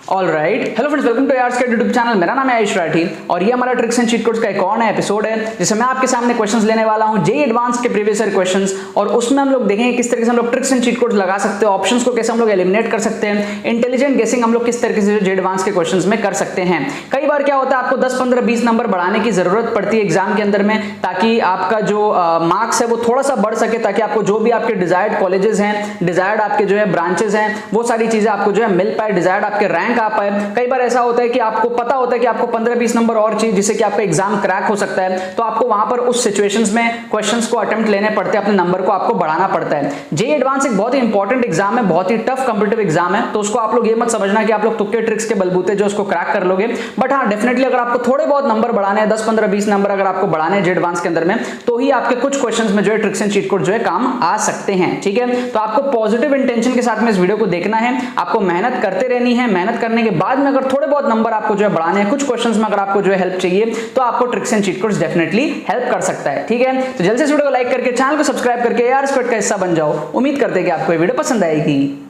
Alright, hello friends, welcome to यार्स के YouTube channel. मेरा नाम है आयुष राठी और ये हमारा ट्रिक्स एंड चीट कोड्स का एक और नया एपिसोड है जिसमें मैं आपके सामने क्वेश्चंस लेने वाला हूं जेईई एडवांस के प्रीवियस ईयर क्वेश्चंस, और उसमें हम लोग देखेंगे किस तरीके से हम लोग ट्रिक्स एंड चीट कोड्स लगा सकते हैं, ऑप्शंस को कैसे हम लोग एलिमिनेट कर सकते हैं, इंटेलिजेंट गेसिंग हम लोग किस तरीके से जेईई एडवांस के क्वेश्चंस में कर सकते हैं। कई बार क्या होता है, आपको 10, 15, 20 नंबर बढ़ाने की जरूरत पड़ती है एग्जाम के अंदर में, ताकि आपका जो मार्क्स है वो थोड़ा सा बढ़ सके, ताकि आपको जो भी आपके डिजायर्ड कॉलेजेस हैं, डिजायर्ड आपके जो है ब्रांचेस हैं, वो सारी चीजें आपको जो है मिल पाए, डिजायर्ड आपके रैंक आ पाए। कई बार ऐसा होता है कि आपको पता होता है कि आपको 15-20 नंबर और चाहिए जिससे कि आपका एग्जाम क्रैक हो सकता है, तो आपको वहां पर उस सिचुएशंस में क्वेश्चंस को अटेम्प्ट लेने पड़ते हैं, अपने नंबर को आपको बढ़ाना पड़ता है। जेईई एडवांस एक बहुत ही इंपॉर्टेंट एग्जाम है, बहुत ही टफ कॉम्पिटिटिव एग्जाम है, तो उसको आप लोग ये मत समझना कि आप लोग तुक्के ट्रिक्स के बलबूते जो उसको क्रैक कर लोगे। बट हाँ, डेफिनेटली अगर आपको थोड़े बहुत नंबर बढ़ाने हैं, 10, 15, 20 नंबर अगर आपको बढ़ाने हैं जेईई एडवांस के अंदर में, तो ही आपके कुछ क्वेश्चंस में जो है ट्रिक्स एंड चीट कोड जो है काम आ सकते हैं। ठीक है, तो आपको पॉजिटिव इंटेंशन के साथ में इस वीडियो को देखना है, आपको मेहनत करते रहनी है। मेहनत करने के बाद में अगर थोड़े बहुत नंबर आपको जो है बढ़ाने हैं, कुछ क्वेश्चंस में अगर आपको जो है हेल्प चाहिए, तो आपको tricks and cheat codes definitely help कर सकता है। ठीक है, तो जल्दी से वीडियो को लाइक करके चैनल को सब्सक्राइब करके यार स्क्वाड का हिस्सा बन जाओ। उम्मीद करते हैं कि आपको ये वीडियो पसंद आएगी।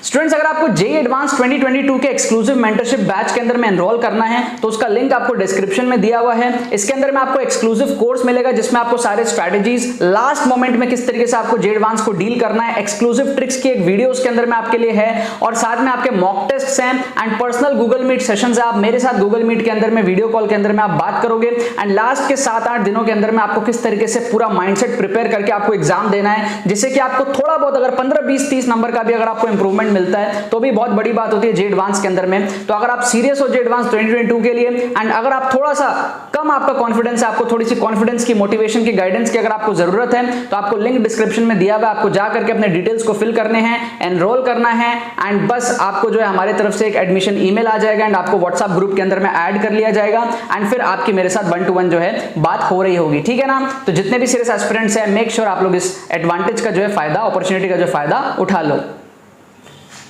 स्टूडेंट्स, अगर आपको जेईई एडवांस 2022 के एक्सक्लूसिव मेंटरशिप बैच के अंदर में एनरोल करना है तो उसका लिंक आपको डिस्क्रिप्शन में दिया हुआ है। इसके अंदर में आपको एक्सक्लूसिव कोर्स मिलेगा जिसमें आपको सारे स्ट्रेटजीज, लास्ट मोमेंट में किस तरीके से आपको जेईई एडवांस को डील करना है, एक्सक्लूसिव ट्रिक्स की एक वीडियो उसके अंदर में आपके लिए है, और साथ में आपके मॉक टेस्ट्स हैं and personal Google Meet sessions है। आप मेरे साथ गूगल मीट के अंदर में वीडियो कॉल के अंदर में आप बात करोगे एंड लास्ट के 7-8 दिनों के अंदर में आपको किस तरीके से पूरा माइंडसेट प्रिपेयर करके आपको एग्जाम देना है, जिससे कि आपको थोड़ा बहुत अगर 15, 20, 30 नंबर का भी अगर आपको इंप्रूवमेंट मिलता है तो भी बहुत बड़ी बात होती है जेईई एडवांस के अंदर में। तो अगर आप सीरियस हो जेईई एडवांस 2022 के लिए एंड अगर आप थोड़ा सा कम आपका कॉन्फिडेंस है, आपको थोड़ी सी कॉन्फिडेंस की, मोटिवेशन की, गाइडेंस की अगर आपको जरूरत है, तो आपको लिंक डिस्क्रिप्शन में दिया हुआ है। आपको जा करके अपने डिटेल्स को फिल करने हैं, एनरोल करना है एंड बस आपको जो है हमारे तरफ से एक एडमिशन ईमेल आ जाएगा एंड आपको व्हाट्सएप ग्रुप के अंदर में ऐड कर लिया जाएगा एंड फिर आपकी मेरे साथ 1-to-1 जो है बात हो रही होगी। ठीक है ना, तो जितने भी सीरियस एस्पिरेंट्स हैं, मेक श्योर आप लोग इस एडवांटेज का जो है फायदा, अपॉर्चुनिटी का जो फायदा उठा लो।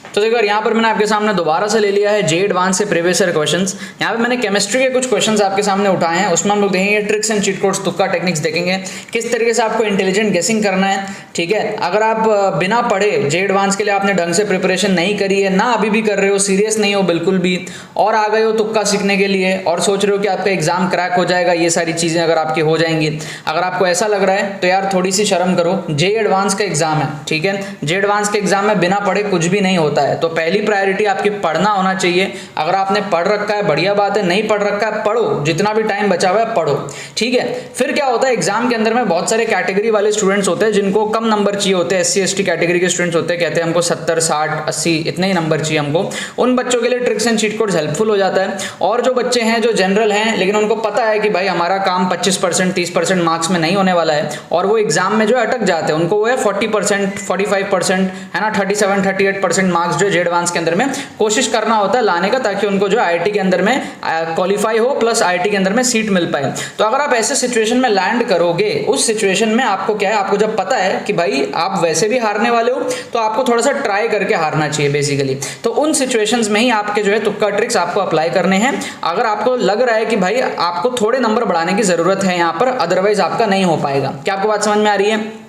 तो देखो, यहाँ पर मैंने आपके सामने दोबारा से ले लिया है जेईई एडवांस से प्रीवियस ईयर क्वेश्चंस। यहाँ पे मैंने केमिस्ट्री के कुछ क्वेश्चंस आपके सामने उठाए हैं, उसमें हम लोग देखेंगे ट्रिक्स एंड चीट कोड्स, तुक्का टेक्निक्स देखेंगे, किस तरीके से आपको इंटेलिजेंट गेसिंग करना है। ठीक है, अगर आप बिना पढ़े जेईई एडवांस के लिए आपने ढंग से प्रिपरेशन नहीं करी है, ना अभी भी कर रहे हो, सीरियस नहीं हो बिल्कुल भी, और आ गए हो तुक्का सीखने के लिए और सोच रहे हो कि आपका एग्जाम क्रैक हो जाएगा, ये सारी चीजें अगर आपकी हो जाएंगी, अगर आपको ऐसा लग रहा है तो यार थोड़ी सी शर्म करो। जेईई एडवांस का एग्जाम है, ठीक है, जेईई एडवांस के एग्जाम में बिना पढ़े कुछ भी नहीं होता है। तो पहली प्रायोरिटी आपकी पढ़ना होना चाहिए। अगर आपने पढ़ रखा है बढ़िया बात है, नहीं पढ़ रखा है पढ़ो, जितना भी टाइम बचा हुआ है पढ़ो। ठीक है, फिर क्या होता है, एग्जाम के अंदर में बहुत सारे कैटेगरी वाले स्टूडेंट्स होते हैं जिनको कम नंबर चाहिए होते हैं, SC ST कैटेगरी के स्टूडेंट्स होते हैं, कहते हैं हमको 70, 60, 80 इतने ही नंबर चाहिए हमको। उन बच्चों के लिए tricks and cheat codes helpful हो जाता है। और जो बच्चे हैं जो जनरल हैं लेकिन उनको पता है कि भाई हमारा काम 25%, 30% मार्क्स में नहीं होने वाला है, और वो एग्जाम में जो अटक जाते हैं, उनको वो है 40%, 45% है ना, 37, 38% मार्क्स जो जेईई एडवांस के अंदर में कोशिश करना होता है लाने का, ताकि उनको जो आईआईटी के अंदर में क्वालिफाई हो प्लस आईआईटी के अंदर में सीट मिल पाए। तो अगर आप ऐसे सिचुएशन में लैंड करोगे, उस सिचुएशन में आपको क्या है, आपको जब पता है कि भाई आप वैसे भी हारने वाले हो, तो आपको थोड़ा सा ट्राई करके हारना चाहिए बेसिकली। तो उन सिचुएशंस में ही आपके जो है तुक्का ट्रिक्स आपको अप्लाई करने हैं। अगर आपको लग रहा है कि भाई आपको थोड़े नंबर बढ़ाने की जरूरत है यहाँ पर, अदरवाइज आपका नहीं हो पाएगा। क्या आपको बात समझ में आ रही है?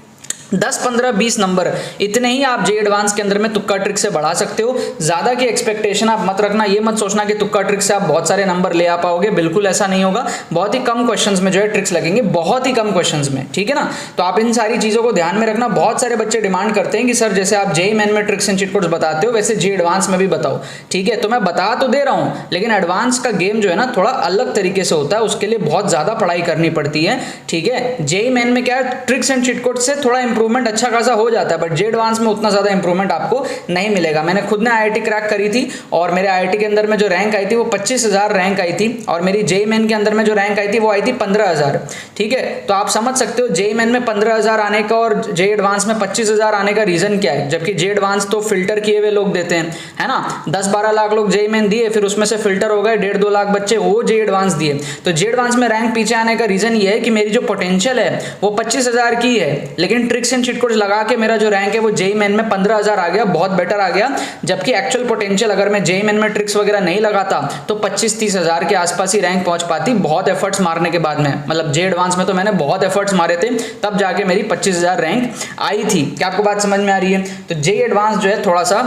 10, 15, 20 नंबर इतने ही आप जेईई एडवांस के अंदर में तुक्का ट्रिक से बढ़ा सकते हो। ज्यादा की एक्सपेक्टेशन आप मत रखना, ये मत सोचना कि तुक्का ट्रिक से आप बहुत सारे नंबर ले आ पाओगे, बिल्कुल ऐसा नहीं होगा। बहुत ही कम क्वेश्चंस में जो है ट्रिक्स लगेंगे, बहुत ही कम क्वेश्चंस में। ठीक है ना, तो आप इन सारी चीजों को ध्यान में रखना। बहुत सारे बच्चे डिमांड करते हैं कि सर जैसे आप जेईई मेन में ट्रिक्स एंड चीट कोड्स बताते हो वैसे जेईई एडवांस में भी बताओ। ठीक है, तो मैं बता तो दे रहा हूं, लेकिन एडवांस का गेम जो है ना थोड़ा अलग तरीके से होता है, उसके लिए बहुत ज्यादा पढ़ाई करनी पड़ती है। ठीक है, जेईई मेन में क्या है, ट्रिक्स एंड चीट कोड्स से थोड़ा इंप्रूवमेंट अच्छा खासा हो जाता है, बट जेईई एडवांस में उतना ज्यादा इंप्रूवमेंट आपको नहीं मिलेगा। मैंने खुद ने आईआईटी क्रैक करी थी और मेरे आईआईटी के अंदर में जो रैंक आई थी वो 25,000 रैंक आई थी, और मेरी जेईई मेन के अंदर में जो रैंक आई थी वो आई थी 15,000। ठीक है, तो आप समझ सकते हो जेईई मेन में 15,000 आने का और जेईई एडवांस में 25,000 आने का रीजन क्या है। जबकि जेईई एडवांस तो फिल्टर किए हुए लोग देते हैं, है ना, 10-12 लाख लोग जेईई मेन दिए, फिर उसमें से फिल्टर हो गए 1.5-2 लाख बच्चे, वो जेईई एडवांस दिए। तो जेईई एडवांस में रैंक पीछे आने का रीजन ये है कि मेरी जो पोटेंशियल है वो 25,000 की है, लेकिन tricks tricks and cheat codes लगा के मेरा जो रैंक है वो जेईई मेन में 15,000 आ गया, बहुत बेटर आ गया। जबकि एक्चुअल पोटेंशियल अगर मैं जेईई मेन में ट्रिक्स वगैरह नहीं लगाता तो 25-30 हजार के आसपास ही रैंक पहुंच पाती, बहुत एफर्ट्स मारने के बाद में। मतलब जे एडवांस में तो मैंने बहुत एफर्ट्स मारे थे, तब जाके मेरी 25,000 रैंक आई थी। क्या आपको बात समझ में आ रही है? तो जे एडवांस जो है थोड़ा सा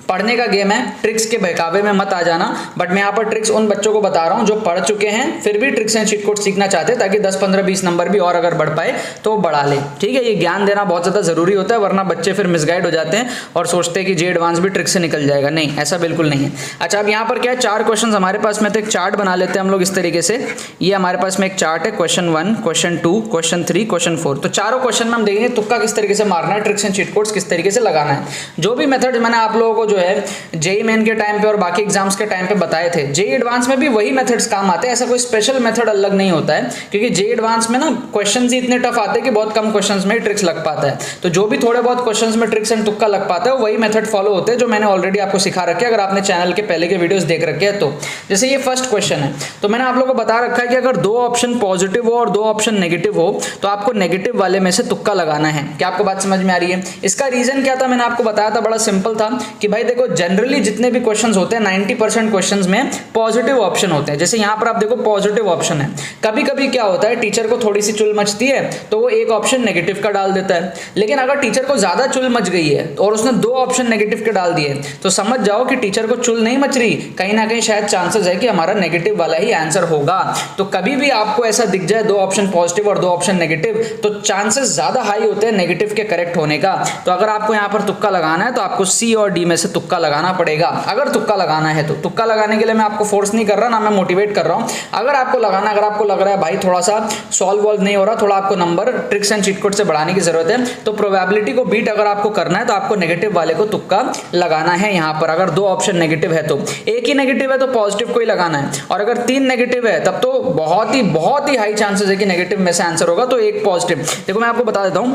पढ़ने का गेम है, ट्रिक्स के बहकावे में मत आ जाना। बट मैं यहाँ पर ट्रिक्स उन बच्चों को बता रहा हूँ जो पढ़ चुके हैं फिर भी ट्रिक्स एंड चीट कोड सीखना चाहते हैं, ताकि 10, 15, 20 नंबर भी और अगर बढ़ पाए तो बढ़ा ले। ठीक है, ये ज्ञान देना बहुत ज़्यादा जरूरी होता है, वरना बच्चे फिर मिसगाइड हो जाते हैं और सोचते हैं कि जे एडवांस भी ट्रिक से निकल जाएगा। नहीं, ऐसा बिल्कुल नहीं है। अच्छा, अब यहाँ पर क्या है, 4 क्वेश्चन हमारे पास में, तो एक चार्ट बना लेते हैं हम लोग इस तरीके से। ये हमारे पास में एक चार्ट है, क्वेश्चन 1, क्वेश्चन 2, क्वेश्चन 3, क्वेश्चन 4। तो चारों क्वेश्चन में हम देखेंगे तुक्का किस तरीके से मारना है, ट्रिक्स एंड चीट कोड्स किस तरीके से लगाना है। जो भी मेथड मैंने आप लोगों को जो है जेईई मेन के टाइम पे और बाकी एग्जाम्स के टाइम पे बताए थे, जेईई एडवांस में भी वही मेथड्स काम आते हैं। ऐसा कोई स्पेशल मेथड अलग नहीं होता है, क्योंकि जेईई एडवांस में ना क्वेश्चंस ही इतने टफ आते हैं कि बहुत कम क्वेश्चंस में ट्रिक्स लग पाता है। तो जो भी थोड़े बहुत क्वेश्चंस में ट्रिक्स एंड तुक्का लग पाता है वही मेथड फॉलो होते हैं जो मैंने ऑलरेडी आपको सिखा रखे हैं, अगर आपने चैनल के पहले के वीडियोस देख रखे हैं तो। जैसे ये फर्स्ट क्वेश्चन है, तो मैंने आप लोगों को बता रखा है कि अगर 2 ऑप्शन पॉजिटिव हो और 2 ऑप्शन नेगेटिव हो तो आपको नेगेटिव वाले में से तुक्का लगाना है। क्या आपको बात समझ में आ रही है? इसका रीजन क्या था, मैंने आपको बताया था, बड़ा सिंपल था कि भाई देखो, जनरली जितने भी क्वेश्चन होते हैं 90% क्वेश्चंस में पॉजिटिव ऑप्शन होते हैं। जैसे यहां पर आप देखो पॉजिटिव ऑप्शन है। कभी कभी क्या होता है, टीचर को थोड़ी सी चुल मचती है तो वो एक ऑप्शन नेगेटिव का डाल देता है। लेकिन अगर टीचर को ज्यादा चुल मच गई है और उसने 2 ऑप्शन नेगेटिव के डाल दिए, तो समझ जाओ कि टीचर को चुल नहीं मच रही, कहीं ना कहीं शायद चांसेस है कि हमारा नेगेटिव वाला ही आंसर होगा। तो कभी भी आपको ऐसा दिख जाए 2 ऑप्शन पॉजिटिव और 2 ऑप्शन नेगेटिव, तो चांसेस ज्यादा हाई होते हैं नेगेटिव के करेक्ट होने का। तो अगर आपको यहां पर तुक्का लगाना है तो आपको सी और डी में से तुक्का लगाना पड़ेगा, अगर तुक्का लगाना है तो। तुक्का लगाने के लिए मैं आपको फोर्स नहीं कर रहा ना, मैं मोटिवेट कर रहा हूं। अगर आपको लगाना, अगर आपको लग रहा है भाई थोड़ा सा सॉल्व नहीं हो रहा, थोड़ा आपको number tricks and cheat code से बढ़ाने की जरूरत है, तो प्रोबेबिलिटी को बीट अगर आपको करना है तो आपको नेगेटिव वाले को तुक्का लगाना है। यहां पर अगर 2 ऑप्शन नेगेटिव है तो, एक ही नेगेटिव है तो पॉजिटिव को ही लगाना है, और अगर 3 नेगेटिव है तब तो बहुत ही हाई चांसेस है कि नेगेटिव में से आंसर होगा, तो एक पॉजिटिव। देखो मैं आपको बता देता हूं,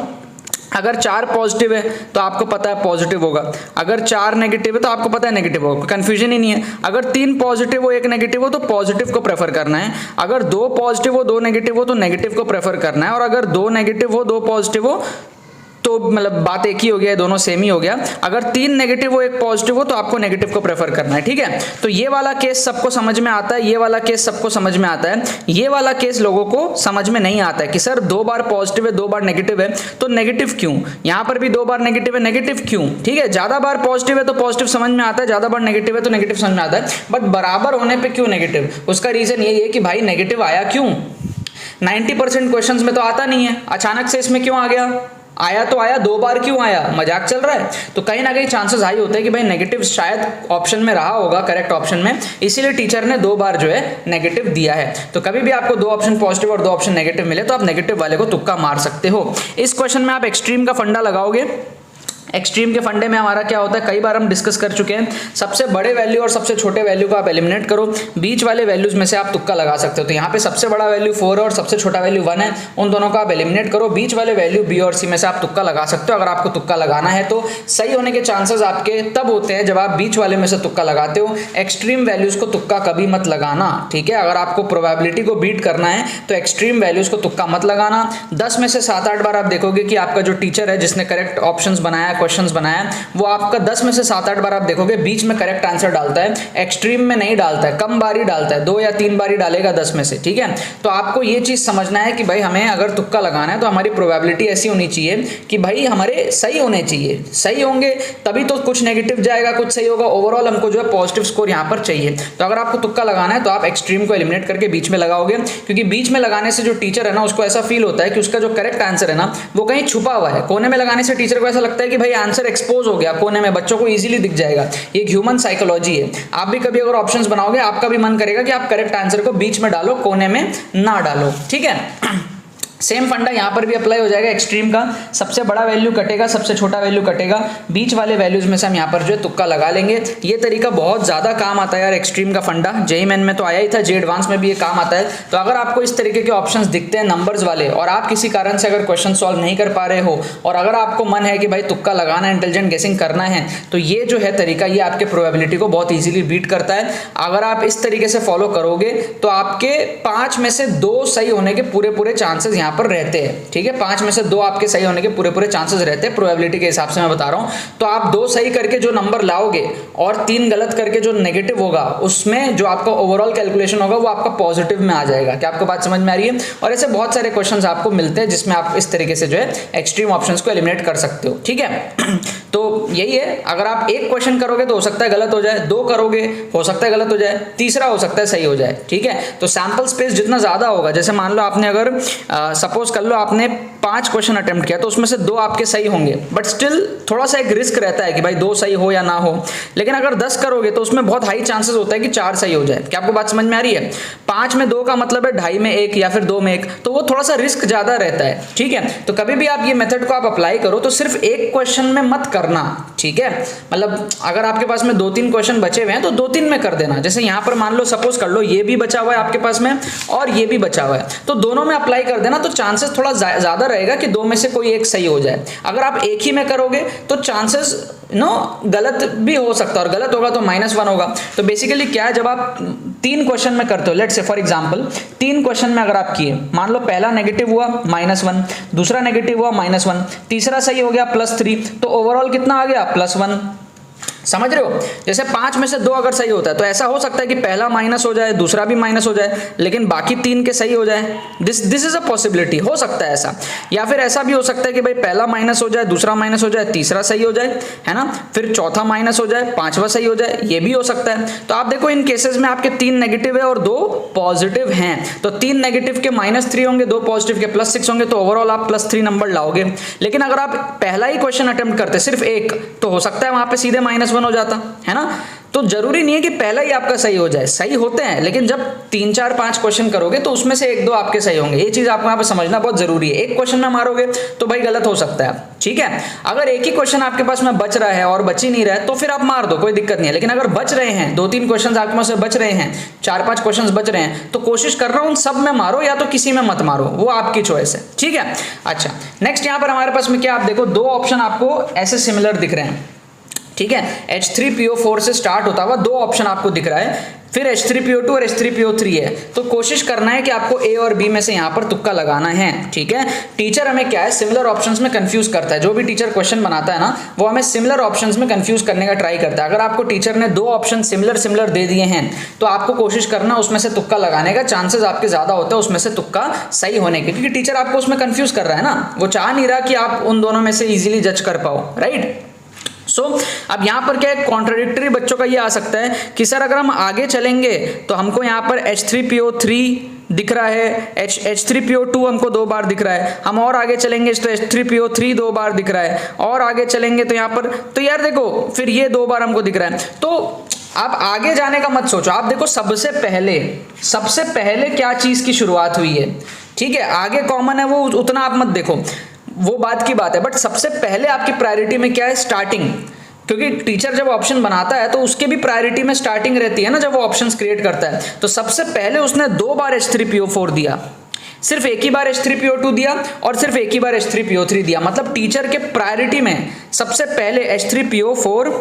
अगर 4 पॉजिटिव है तो आपको पता है पॉजिटिव होगा, अगर 4 नेगेटिव है तो आपको पता है नेगेटिव होगा, कंफ्यूजन ही नहीं है। अगर 3 पॉजिटिव हो 1 नेगेटिव हो तो पॉजिटिव को प्रेफर करना है, अगर 2 पॉजिटिव हो 2 नेगेटिव हो तो नेगेटिव को प्रेफर करना है, और अगर 2 नेगेटिव हो 2 पॉजिटिव हो तो मतलब बात एक ही हो गया, दोनों सेम ही हो गया। अगर 3 नेगेटिव हो 1 पॉजिटिव हो तो आपको नेगेटिव को प्रेफर करना है। ठीक है, तो ये वाला केस सबको समझ में आता है, ये वाला केस सबको समझ में आता है। ये वाला केस लोगों को समझ में नहीं आता है कि सर 2 बार पॉजिटिव है 2 बार नेगेटिव है तो नेगेटिव क्यों, यहां पर भी 2 बार नेगेटिव है, नेगेटिव क्यों। ठीक है, ज्यादा बार पॉजिटिव है तो पॉजिटिव समझ में आता है, ज्यादा बार नेगेटिव है तो नेगेटिव समझ में आता है, बट बराबर होने पर क्यों नेगेटिव? उसका रीजन यही है कि भाई नेगेटिव आया क्यों। 90% क्वेश्चंस में तो आता नहीं है, अचानक से इसमें क्यों आ गया? आया तो आया, 2 बार क्यों आया? मजाक चल रहा है? तो कहीं ना कहीं चांसेस हाई होते हैं कि भाई नेगेटिव शायद ऑप्शन में रहा होगा, करेक्ट ऑप्शन में, इसीलिए टीचर ने 2 बार जो है नेगेटिव दिया है। तो कभी भी आपको 2 ऑप्शन पॉजिटिव और 2 ऑप्शन नेगेटिव मिले तो आप नेगेटिव वाले को तुक्का मार सकते हो। इस क्वेश्चन में आप एक्सट्रीम का फंडा लगाओगे। एक्सट्रीम के फंडे में हमारा क्या होता है, कई बार हम डिस्कस कर चुके हैं, सबसे बड़े वैल्यू और सबसे छोटे वैल्यू को आप एलिमिनेट करो, बीच वाले वैल्यूज में से आप तुक्का लगा सकते हो। तो यहाँ पे सबसे बड़ा वैल्यू 4 है और सबसे छोटा वैल्यू 1 है, उन दोनों को आप एलिमिनेट करो, बीच वाले वैल्यू बी और सी में से आप तुक्का लगा सकते हो। अगर आपको तुक्का लगाना है तो सही होने के चांसेस आपके तब होते हैं जब आप बीच वाले में से तुक्का लगाते हो। एक्सट्रीम वैल्यूज को तुक्का कभी मत लगाना। ठीक है, अगर आपको प्रोबेबिलिटी को बीट करना है तो एक्सट्रीम वैल्यूज को तुक्का मत लगाना। 10 में से 7-8 बार आप देखोगे कि आपका जो टीचर है जिसने करेक्ट ऑप्शंस बनाया, क्वेश्चंस बनाया, वो आपका 10 में से 7-8 बार आप देखोगे बीच में करेक्ट आंसर डालता है, एक्सट्रीम में नहीं डालता है, कम बार ही डालता है, 2 या 3 बार ही डालेगा 10 में से। ठीक है, तो आपको ये चीज समझना है कि भाई हमें अगर तुक्का लगाना है तो हमारी प्रोबेबिलिटी ऐसी होनी चाहिए कि भाई हमारे सही होने चाहिए, सही होंगे तभी तो कुछ नेगेटिव जाएगा, कुछ सही होगा, ओवरऑल हमको जो है पॉजिटिव स्कोर यहाँ पर चाहिए। तो अगर आपको तुक्का लगाना है तो आप एक्सट्रीम को एलिमिनेट करके बीच में लगाओगे, क्योंकि बीच में लगाने से जो टीचर है ना उसको ऐसा फील होता है कि उसका जो करेक्ट आंसर है ना वो कहीं छुपा हुआ है। कोने में लगाने से टीचर को ऐसा लगता है कि भाई आंसर एक्सपोज हो गया कोने में, बच्चों को इजीली दिख जाएगा। ये ह्यूमन साइकोलॉजी है। आप भी कभी अगर ऑप्शंस बनाओगे आपका भी मन करेगा कि आप करेक्ट आंसर को बीच में डालो, कोने में ना डालो। ठीक है, सेम फंडा यहां पर भी अप्लाई हो जाएगा। एक्सट्रीम का सबसे बड़ा वैल्यू कटेगा, सबसे छोटा वैल्यू कटेगा, बीच वाले वैल्यूज में से हम यहां पर जो है तुक्का लगा लेंगे। ये तरीका बहुत ज्यादा काम आता है यार, एक्सट्रीम का फंडा जेईई मेन में तो आया ही था, जे एडवांस में भी ये काम आता है। तो अगर आपको इस तरीके के ऑप्शंस दिखते हैं नंबर्स वाले और आप किसी कारण से अगर क्वेश्चन सॉल्व नहीं कर पा रहे हो और अगर आपको मन है कि भाई तुक्का लगाना है, इंटेलिजेंट गेसिंग करना है, तो ये जो है तरीका ये आपके प्रोबेबिलिटी को बहुत ईजिली बीट करता है। अगर आप इस तरीके से फॉलो करोगे तो आपके 5 में से 2 सही होने के पूरे चांसेस यहां यहाँ पर रहते हैं, ठीक है। 5 में से 2 आपके सही होने के पूरे चांसेस रहते हैं, प्रोबेबिलिटी के हिसाब से मैं बता रहा हूँ। तो आप 2 सही करके जो नंबर लाओगे और 3 गलत करके जो नेगेटिव होगा, उसमें जो आपका ओवरऑल कैलकुलेशन होगा वो आपका पॉजिटिव में आ जाएगा। क्या आपको बात समझ में आ रही है? और ऐसे बहुत सारे क्वेश्चंस आपको मिलते हैं जिसमें आप इस तरीके से जो है एक्सट्रीम ऑप्शंस को एलिमिनेट कर सकते हो, ठीक है। तो यही है, अगर आप एक क्वेश्चन करोगे तो हो सकता है गलत हो जाए, 2 करोगे हो सकता है गलत हो जाए, तीसरा हो सकता है सही हो जाए, ठीक है। तो सैंपल स्पेस जितना ज्यादा होगा, जैसे मान लो आपने अगर सपोज कर लो आपने 5 क्वेश्चन अटेम्प्ट किया तो उसमें से 2 आपके सही होंगे, बट स्टिल थोड़ा सा एक रिस्क रहता है कि भाई 2 सही हो या ना हो। लेकिन अगर 10 करोगे तो उसमें बहुत हाई चांसेस होता है कि 4 सही हो जाए। क्या आपको बात समझ में आ रही है? 5 में 2 का मतलब है 2.5 में 1 या फिर 2 में 1, तो वो थोड़ा सा रिस्क ज्यादा रहता है, ठीक है। तो कभी भी आप ये मेथड को आप अप्लाई करो तो सिर्फ एक क्वेश्चन में मत करना, ठीक है। मतलब अगर आपके पास में 2-3 क्वेश्चन बचे हुए हैं तो 2-3 में कर देना। जैसे यहाँ पर मान लो सपोज कर लो ये भी बचा हुआ है आपके पास में और ये भी बचा हुआ है, तो दोनों में अप्लाई कर देना, तो चांसेस थोड़ा ज्यादा रहेगा कि 2 में से कोई एक सही हो जाए। अगर आप एक ही में करोगे तो चांसेस गलत भी हो सकता है, और गलत होगा तो -1 होगा। तो बेसिकली क्या है, जब आप 3 क्वेश्चन में करते हो, let's say for example 3 question में अगर आप किए, मान लो पहला नेगेटिव हुआ -1, दूसरा नेगेटिव हुआ -1, तीसरा सही हो गया +3, तो ओवरऑल कितना आ गया +1। समझ रहे हो? जैसे 5 में से 2 अगर सही होता है तो ऐसा हो सकता है कि पहला माइनस हो जाए, दूसरा भी माइनस हो जाए, लेकिन बाकी 3 के सही हो जाए। दिस इज अ पॉसिबिलिटी, हो सकता है ऐसा। या फिर ऐसा भी हो सकता है कि भाई पहला माइनस हो जाए, दूसरा माइनस हो जाए, तीसरा सही हो जाए, है ना, फिर चौथा माइनस हो जाए, 5वां सही हो जाए, ये भी हो सकता है। तो आप देखो इन केसेस में आपके 3 नेगेटिव है और 2 पॉजिटिव हैं, तो 3 नेगेटिव के -3 होंगे, 2 पॉजिटिव के +6 होंगे, तो ओवरऑल आप +3 नंबर लाओगे। लेकिन अगर आप पहला ही क्वेश्चन अटेम्प्ट करते सिर्फ एक, तो हो सकता है वहां पे सीधे -1 हो जाता, है ना। तो जरूरी नहीं है कि पहला ही आपका सही हो जाए, सही होते हैं, लेकिन जब 3, 4, 5 क्वेश्चन करोगे तो उसमें से 1-2 आपके सही होंगे। ये चीज आपको यहाँ पे समझना बहुत जरूरी है। एक क्वेश्चन में मारोगे तो भाई गलत हो सकता है, ठीक है। अगर एक ही क्वेश्चन आपके पास में बच रहा है और बच ही नहीं रहा है तो फिर आप मार दो, कोई दिक्कत नहीं है। लेकिन अगर बच रहे हैं, 2-3 क्वेश्चन आपके पास में बच रहे हैं, 4-5 क्वेश्चन बच रहे हैं, तो कोशिश कर रहा हूं उन सब में मारो या तो किसी में मत मारो, वो आपकी चॉइस है, ठीक है। अच्छा, नेक्स्ट यहाँ पर हमारे पास में क्या, आप देखो 2 ऑप्शन आपको ऐसे सिमिलर दिख रहे हैं, ठीक है। H3PO4 से स्टार्ट होता हुआ 2 ऑप्शन आपको दिख रहा है, फिर H3PO2 और H3PO3 है। तो कोशिश करना है कि आपको A और B में से यहाँ पर तुक्का लगाना है, ठीक है। टीचर हमें क्या है, सिमिलर ऑप्शंस में कंफ्यूज करता है। जो भी टीचर क्वेश्चन बनाता है ना, वो हमें सिमिलर ऑप्शंस में कंफ्यूज करने का ट्राई करता है। अगर आपको टीचर ने 2 ऑप्शन सिमिलर दे दिए हैं तो आपको कोशिश करना उसमें से तुक्का लगाने का, चांसेस आपके ज्यादा होते हैं उसमें से तुक्का सही होने के, क्योंकि टीचर आपको उसमें कंफ्यूज कर रहा है ना, वो चाह नहीं रहा कि आप उन दोनों में से इजीली जज कर पाओ, राइट। अब यहां पर क्या है, कॉन्ट्राडिक्टरी बच्चों का ये आ सकता है कि सर अगर हम आगे चलेंगे तो हमको यहां पर H3PO3 दिख रहा है, H3PO2 हमको 2 बार दिख रहा है, हम और आगे चलेंगे तो H3PO3 2 बार दिख रहा है, और आगे चलेंगे तो यहाँ पर, तो यार देखो फिर ये 2 बार हमको दिख रहा है। तो आप आगे जाने का मत सोचो, आप देखो सबसे पहले क्या चीज की शुरुआत हुई है, ठीक है। आगे कॉमन है वो उतना आप मत देखो, वो बात की बात है, बट सबसे पहले आपकी प्रायोरिटी में क्या है, स्टार्टिंग। क्योंकि टीचर जब ऑप्शन बनाता है तो उसके भी प्रायोरिटी में स्टार्टिंग रहती है ना, जब वो ऑप्शंस क्रिएट करता है। तो सबसे पहले उसने 2 बार H3PO4 दिया, सिर्फ एक ही बार H3PO2 दिया और सिर्फ एक ही बार H3PO3 दिया। मतलब टीचर के प्रायोरिटी में सबसे पहले H3PO4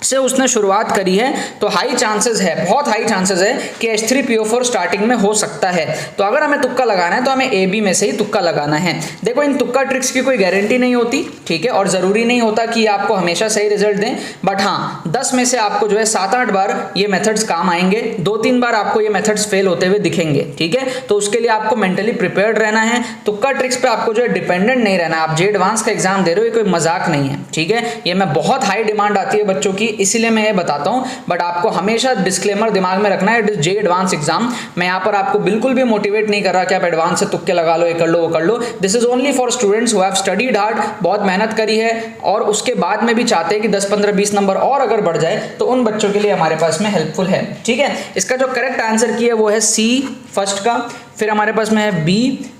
से उसने शुरुआत करी है, तो हाई चांसेस है, बहुत हाई चांसेस है कि H3PO4 स्टार्टिंग में हो सकता है। तो अगर हमें तुक्का लगाना है तो हमें AB में से ही तुक्का लगाना है। देखो इन तुक्का ट्रिक्स की कोई गारंटी नहीं होती, ठीक है, और जरूरी नहीं होता कि आपको हमेशा सही रिजल्ट दें, बट हाँ 10 में से आपको जो है 7-8 बार ये मेथड्स काम आएंगे, 2-3 बार आपको ये मेथड्स फेल होते हुए दिखेंगे, ठीक है। तो उसके लिए आपको मेंटली प्रिपेयर्ड रहना है, तुक्का ट्रिक्स पे आपको जो है डिपेंडेंट नहीं रहना। आप जे एडवांस का एग्जाम दे रहे हो, ये कोई मजाक नहीं है, ठीक है। ये में बहुत हाई डिमांड आती है बच्चों की, इसीलिए मैं ये बताता हूं, बट आपको हमेशा डिस्क्लेमर दिमाग में रखना है, it is J advance exam. मैं यहां पर आपको बिल्कुल भी मोटिवेट नहीं कर रहा कि आप एडवांस से तुक्के लगा लो, ये कर लो वो कर लो। This is only for students who have studied hard, बहुत मेहनत करी है और उसके बाद में भी चाहते हैं कि 10, 15, 20 नंबर और अगर बढ़ जाए, तो उन बच्चों के लिए हमारे पास में हेल्पफुल है, ठीक है। इसका जो करेक्ट आंसर की है वो है C फर्स्ट का, फिर हमारे पास में है B,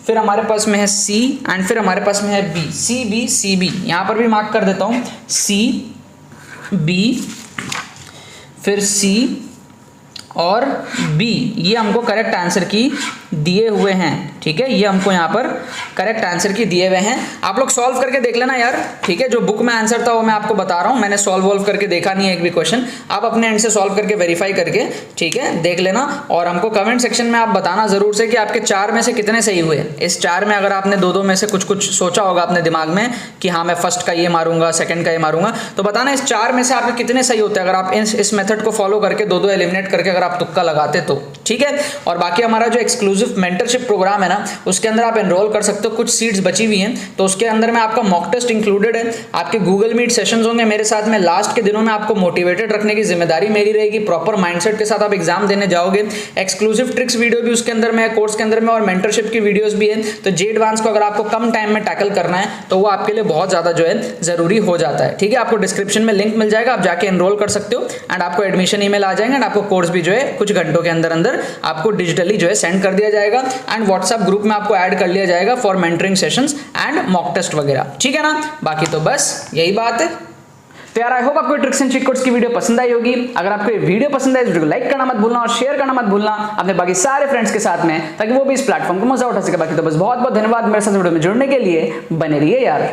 फिर हमारे पास में है C एंड फिर हमारे पास में है B, CB। यहां पर भी मार्क कर देता हूं, CB फिर C और B, ये हमको करेक्ट आंसर की दिए हुए हैं, ठीक है, ये हमको यहाँ पर करेक्ट आंसर की दिए हुए हैं। आप लोग सॉल्व करके देख लेना यार, ठीक है। जो बुक में आंसर था वो मैं आपको बता रहा हूँ, मैंने सॉल्व करके देखा नहीं है एक भी क्वेश्चन। आप अपने एंड से सॉल्व करके वेरीफाई करके, ठीक है, देख लेना। और हमको कमेंट सेक्शन में आप बताना जरूर से कि आपके 4 में से कितने सही हुए। इस 4 में अगर आपने 2-2 में से कुछ सोचा होगा अपने दिमाग में कि हाँ मैं फर्स्ट का ये मारूंगा, सेकंड का ये मारूंगा, तो बताना इस 4 में से आपके कितने सही होते हैं अगर आप इस मेथड को फॉलो करके 2-2 एलिमिनेट करके अगर आप तुक्का लगाते तो, ठीक है। और बाकी हमारा जो एक्सक्लूसिव मेंटरशिप प्रोग्राम है ना, उसके अंदर आप एनरोल कर सकते हो। कुछ सीट्स बची हुई हैं, तो उसके अंदर में आपका मॉक टेस्ट इंक्लूडेड है, आपके गूगल मीट सेशंस होंगे मेरे साथ में। लास्ट के दिनों में आपको मोटिवेटेड रखने की जिम्मेदारी मेरी रहेगी, प्रॉपर माइंडसेट के साथ आप एग्जाम देने जाओगे। एक्सक्लूसिव ट्रिक्स वीडियो भी उसके अंदर में, कोर्स के अंदर में, और मेंटरशिप की वीडियोस भी है। तो जे एडवांस को अगर आपको कम टाइम में टैकल करना है तो वो आपके लिए बहुत ज्यादा जो है जरूरी हो जाता है, ठीक है। आपको डिस्क्रिप्शन में लिंक मिल जाएगा, आप जाके एनरोल कर सकते हो एंड आपको एडमिशन ईमेल आ जाएंगे एंड आपको कोर्स भी जो है कुछ घंटों के अंदर अंदर आपको डिजिटली जो है सेंड कर दिया जाएगा एंड व्हाट्सएप ग्रुप में आपको ऐड कर लिया जाएगा for mentoring sessions and mock test वगैरह, ठीक है ना। बाकी तो बस यही बात है। तो यार आई होप आपको ट्रिक्स एंड चीट कोड्स की वीडियो पसंद आई होगी। अगर आपको ये वीडियो पसंद है, इस वीडियो को लाइक करना मत भूलना और शेयर करना मत भूलना अपने बाकी सारे फ्रेंड्स के साथ में, ताकि वो भी इस प्लेटफॉर्म को मजा उठा सके। बाकी तो बस बहुत बहुत धन्यवाद मेरे साथ वीडियो में जुड़ने के लिए, बने रहिए यार।